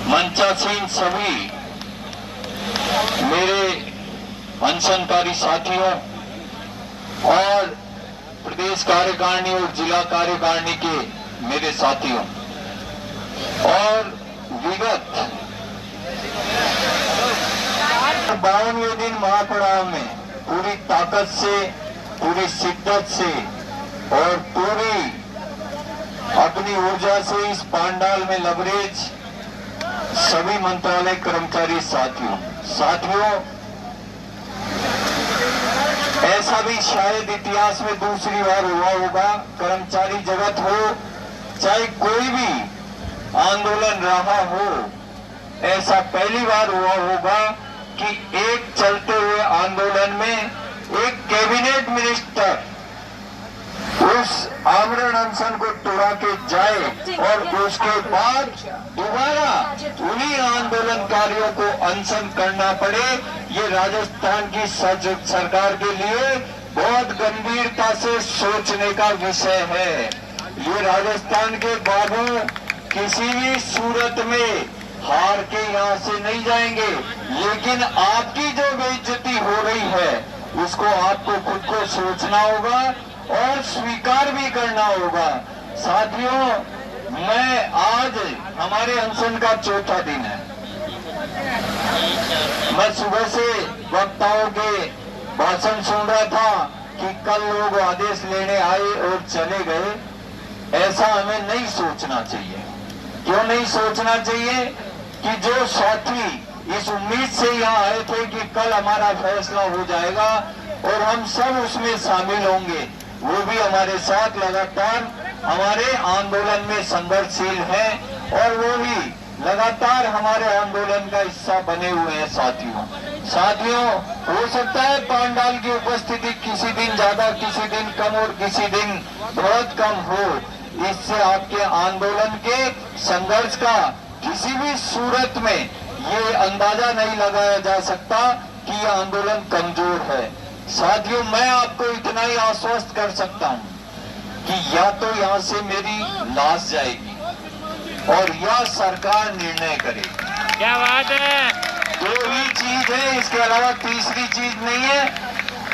मंचासीन सभी मेरे अनशनकारी साथियों और प्रदेश कार्यकारिणी और जिला कार्यकारिणी के मेरे साथियों और विगत 52वें दिन महापड़ाव में पूरी ताकत से, पूरी शिद्दत से और पूरी अपनी ऊर्जा से इस पांडाल में लबरेज सभी मंत्रालय कर्मचारी साथियों ऐसा भी शायद इतिहास में दूसरी बार हुआ होगा। कर्मचारी जगत हो चाहे कोई भी आंदोलन रहा हो, ऐसा पहली बार हुआ होगा कि एक चलते हुए आंदोलन में एक कैबिनेट मिनिस्टर उस आमरण अनशन को तोड़ा के जाए और उसके बाद दोबारा उन्हीं आंदोलनकारियों को अनशन करना पड़े। ये राजस्थान की सरकार के लिए बहुत गंभीरता से सोचने का विषय है। ये राजस्थान के बाबू किसी भी सूरत में हार के यहाँ से नहीं जाएंगे, लेकिन आपकी जो बेइज्जती हो रही है उसको आपको खुद को सोचना होगा और स्वीकार भी करना होगा। साथियों, मैं आज हमारे अनशन का चौथा दिन है। मैं सुबह से वक्ताओं के भाषण सुन रहा था कि कल लोग आदेश लेने आए और चले गए। ऐसा हमें नहीं सोचना चाहिए। क्यों नहीं सोचना चाहिए कि जो साथी इस उम्मीद से यहाँ आए थे कि कल हमारा फैसला हो जाएगा और हम सब उसमें शामिल होंगे, वो भी हमारे साथ लगातार हमारे आंदोलन में संघर्षशील हैं और वो भी लगातार हमारे आंदोलन का हिस्सा बने हुए हैं। साथियों, हो सकता है पांडाल की उपस्थिति किसी दिन ज्यादा, किसी दिन कम और किसी दिन बहुत कम हो। इससे आपके आंदोलन के संघर्ष का किसी भी सूरत में ये अंदाजा नहीं लगाया जा सकता कि यह आंदोलन कमजोर है। साथियों, मैं आपको इतना ही आश्वस्त कर सकता हूं कि या तो यहां से मेरी लाश जाएगी और या सरकार निर्णय करेगी। क्या बात है। दो ही चीज है, इसके अलावा तीसरी चीज नहीं है।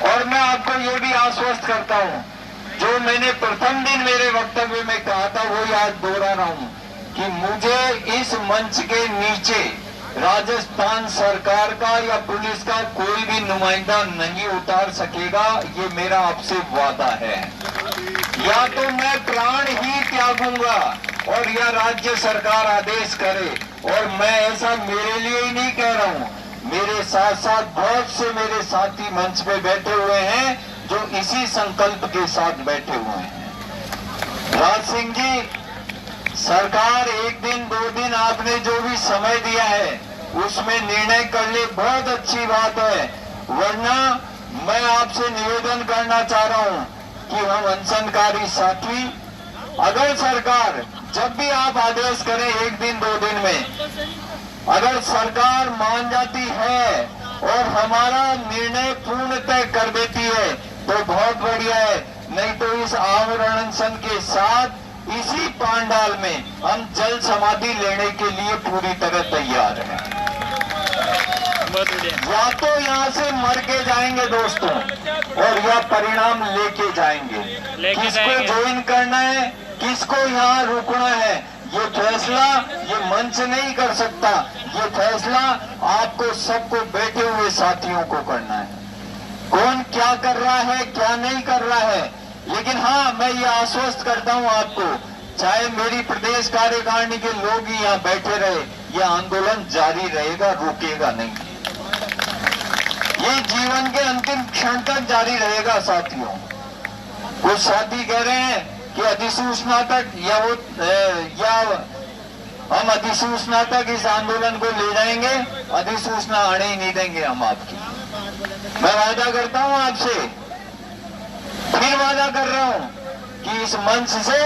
और मैं आपको ये भी आश्वस्त करता हूं, जो मैंने प्रथम दिन मेरे वक्तव्य में कहा था वही आज दोहरा रहा हूं कि मुझे इस मंच के नीचे राजस्थान सरकार का या पुलिस का कोई भी नुमाइंदा नहीं उतार सकेगा। ये मेरा आपसे वादा है। या तो मैं प्राण ही त्यागूंगा और या राज्य सरकार आदेश करे। और मैं ऐसा मेरे लिए ही नहीं कह रहा हूं, मेरे साथ साथ बहुत से मेरे साथी मंच पे बैठे हुए हैं जो इसी संकल्प के साथ बैठे हुए हैं। राज सिंह जी, सरकार एक दिन दो दिन आपने जो भी समय दिया है उसमें निर्णय कर ले, बहुत अच्छी बात है। वरना मैं आपसे निवेदन करना चाह रहा हूं कि हम अनशनकारी साथी, अगर सरकार जब भी आप आदेश करें एक दिन दो दिन में, अगर सरकार मान जाती है और हमारा निर्णय पूर्णतः कर देती है तो बहुत बढ़िया है। नहीं तो इस आमरण अनशन के साथ इसी पांडाल में हम जल समाधि लेने के लिए पूरी तरह तैयार हैं। या तो यहाँ से मर के जाएंगे दोस्तों और या परिणाम लेके जाएंगे। किसको ज्वाइन करना है, किसको यहाँ रुकना है, ये फैसला ये मंच नहीं कर सकता। ये फैसला आपको सबको बैठे हुए साथियों को करना है। कौन क्या कर रहा है, क्या नहीं कर रहा है। लेकिन हाँ, मैं ये आश्वस्त करता हूँ आपको, चाहे मेरी प्रदेश कार्यकारिणी के लोग ही यहाँ बैठे रहे, यह आंदोलन जारी रहेगा, रुकेगा नहीं। ये जीवन के अंतिम क्षण तक जारी रहेगा। साथियों, कुछ साथी कह रहे हैं कि अधिसूचना तक या हम अधिसूचना तक इस आंदोलन को ले जाएंगे, अधिसूचना आने ही नहीं देंगे हम आपकी। मैं वादा करता हूँ आपसे, फिर वादा कर रहा हूं कि इस मंच से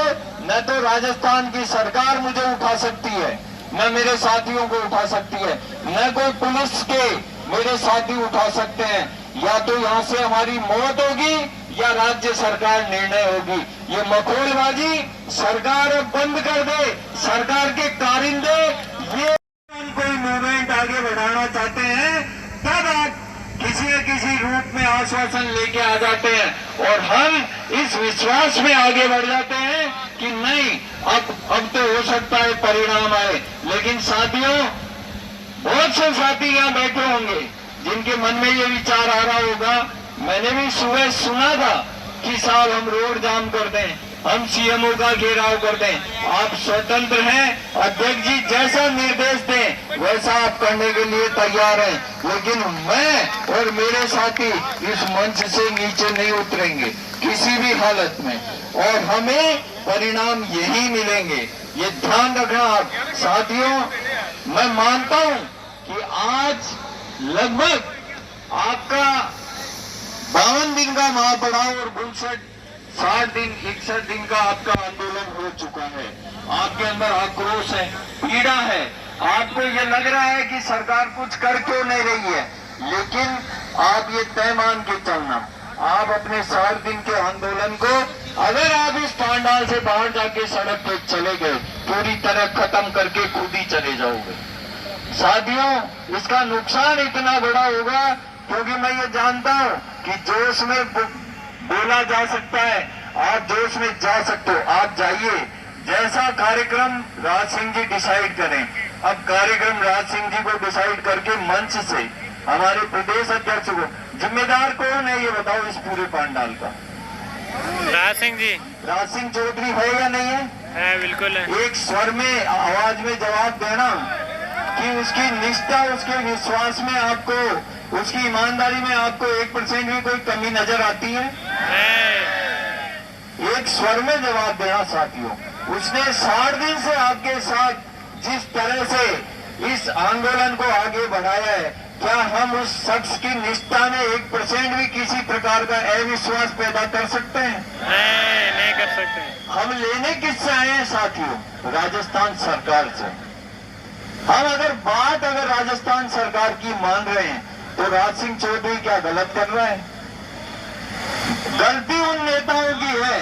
न तो राजस्थान की सरकार मुझे उठा सकती है, न मेरे साथियों को उठा सकती है, न कोई पुलिस के मेरे साथी उठा सकते हैं। या तो यहाँ से हमारी मौत होगी या राज्य सरकार निर्णय होगी। ये मखौलबाजी सरकार बंद कर दे, सरकार के कारिंदे ये चाहते हैं, तब आप किसी न किसी रूप में आश्वासन लेके आ जाते हैं और हम इस विश्वास में आगे बढ़ जाते हैं कि नहीं, अब तो हो सकता है परिणाम आए। लेकिन साथियों, बहुत से साथी यहाँ बैठे होंगे जिनके मन में ये विचार आ रहा होगा, मैंने भी सुबह सुना था कि साहब हम रोड जाम कर दें, हम सीएमओ का घेराव कर दें। आप स्वतंत्र हैं, अध्यक्ष जी जैसा निर्देश दें वैसा आप करने के लिए तैयार हैं, लेकिन मैं और मेरे साथी इस मंच से नीचे नहीं उतरेंगे किसी भी हालत में, और हमें परिणाम यही मिलेंगे। ये ध्यान रखना आप साथियों। मैं मानता हूं कि आज लगभग आपका 52 दिन का महापड़ाव और 60 दिन 61 दिन का आपका आंदोलन हो चुका है। आपके अंदर आक्रोश है, पीड़ा है, आपको ये लग रहा है कि सरकार कुछ कर क्यों नहीं रही है, लेकिन आप ये तय मान के चलना, आप अपने 60 दिन के आंदोलन को अगर आप इस पांडाल से बाहर जाके सड़क पे चले गए, पूरी तरह खत्म करके खुद ही चले जाओगे। साथियों, इसका नुकसान इतना बड़ा होगा क्योंकि मैं ये जानता हूं कि जोश में बोला जा सकता है, आप जोश में जा सकते हो, आप जाइए। जैसा कार्यक्रम राज सिंह जी डिसाइड करें, अब कार्यक्रम राज सिंह जी को डिसाइड करके मंच से हमारे प्रदेश अध्यक्ष को, जिम्मेदार कौन है ये बताओ इस पूरे पांडाल का? राज सिंह जी। राज सिंह चौधरी है या नहीं है? है, बिल्कुल है। एक स्वर में आवाज में जवाब देना कि उसकी निष्ठा, उसके विश्वास में आपको, उसकी ईमानदारी में आपको 1% भी कोई कमी नजर आती है? एक स्वर में जवाब देना साथियों। उसने 60 दिन से आपके साथ जिस तरह से इस आंदोलन को आगे बढ़ाया है, क्या हम उस शख्स की निष्ठा में 1% भी किसी प्रकार का अविश्वास पैदा कर सकते हैं? नहीं कर सकते। हम लेने किससे आए हैं साथियों? राजस्थान सरकार से। हम अगर राजस्थान सरकार की मान रहे हैं तो राज सिंह चौधरी क्या गलत कर रहा है? गलती उन नेताओं की है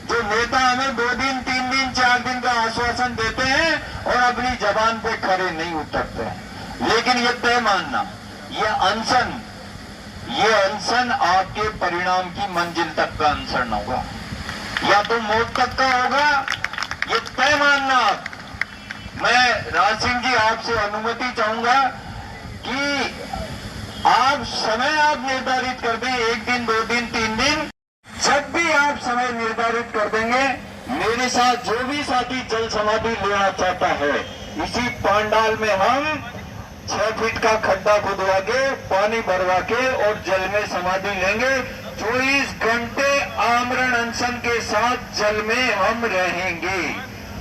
जो नेता हमें 2 दिन 3 दिन 4 दिन का आश्वासन देते हैं और अपनी जबान पे खरे नहीं उतरते हैं। लेकिन ये तय मानना, ये अनशन आपके परिणाम की मंजिल तक का अनशन होगा, या तो मौत तक का होगा। ये तय मानना आप। मैं राज सिंह जी आपसे अनुमति चाहूंगा कि आप समय आप निर्धारित कर दें, 1 दिन 2 दिन 3 दिन, जब भी आप समय निर्धारित कर देंगे, मेरे साथ जो भी साथी जल समाधि लेना चाहता है, इसी पांडाल में हम 6 फीट का खड्डा खुदवा के, पानी भरवा के और जल में समाधि लेंगे। 24 घंटे आमरण अनशन के साथ जल में हम रहेंगे।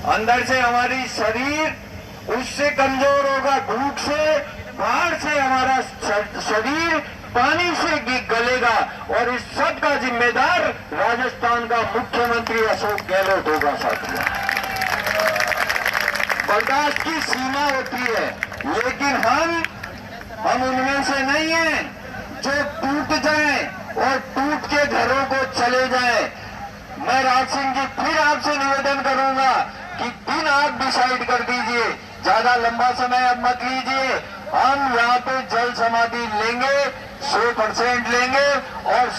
अंदर से हमारी शरीर उससे कमजोर होगा, भूख से, बाहर से हमारा शरीर पानी से गलेगा, और इस सब का जिम्मेदार राजस्थान का मुख्यमंत्री अशोक गहलोत होगा साथियों। बर्दाश्त की सीमा होती है, लेकिन हम उनमें से नहीं हैं जो टूट जाए और टूट के घरों को चले जाए। मैं राज सिंह जी फिर आपसे निवेदन करूंगा कि दिन आप डिसाइड कर दीजिए, ज्यादा लंबा समय अब मत लीजिए। हम यहाँ पे जल समाधि लेंगे, 100% लेंगे, और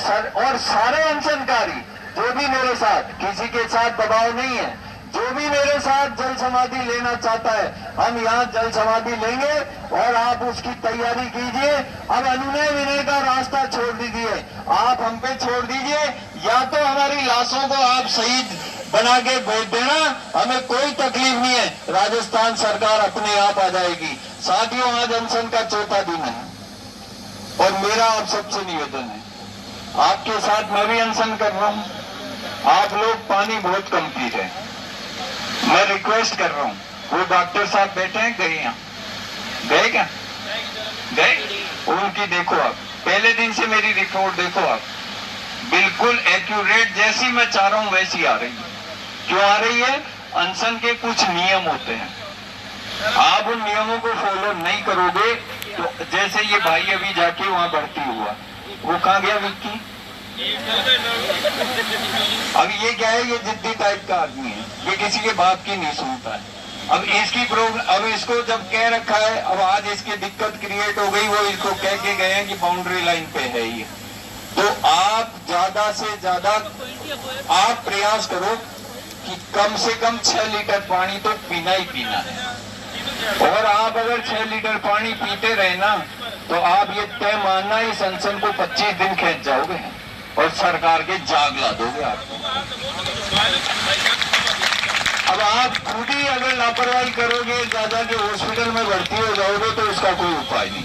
सारे अनशनकारी जो भी मेरे साथ, किसी के साथ दबाव नहीं है, जो भी मेरे साथ जल समाधि लेना चाहता है, हम यहाँ जल समाधि लेंगे और आप उसकी तैयारी कीजिए। अब अनुनय विनय का रास्ता छोड़ दीजिए, आप हम पे छोड़ दीजिए, या तो हमारी लाशों को आप शहीद बना के भेज देना, हमें कोई तकलीफ नहीं है, राजस्थान सरकार अपने आप आ जाएगी। साथियों, आज अनशन का 4था दिन है और मेरा आप सबसे निवेदन है, आपके साथ मैं भी अनशन कर रहा हूं। आप लोग पानी बहुत कम पी रहे हैं, मैं रिक्वेस्ट कर रहा हूं, वो डॉक्टर साहब बैठे हैं, गए यहाँ, गए क्या? गए? उनकी देखो आप, पहले दिन से मेरी रिपोर्ट देखो आप, बिल्कुल एक्यूरेट, जैसी मैं चाह रहा हूं वैसी आ रही है। क्यों आ रही है? अनशन के कुछ नियम होते हैं, आप उन नियमों को फॉलो नहीं करोगे तो जैसे ये भाई अभी जाके वहां भर्ती हुआ, वो कहाँ गया विक्की? अब ये क्या है, ये जिद्दी टाइप का आदमी है, ये किसी के बात की नहीं सुनता है। अब अब इसको जब कह रखा है, अब आज इसकी दिक्कत क्रिएट हो गई, वो इसको कह के गए हैं कि बाउंड्री लाइन पे है ये। तो आप ज्यादा से ज्यादा आप प्रयास करो कि कम से कम 6 लीटर पानी तो पीना ही पीना है। और आप अगर 6 लीटर पानी पीते रहे ना, तो आप ये तय मानना इस अनशन को 25 दिन खींच जाओगे और सरकार के जाग ला दोगे आपको। अब आप खुद ही अगर लापरवाही करोगे, ज्यादा के हॉस्पिटल में भर्ती हो जाओगे, तो उसका कोई उपाय नहीं।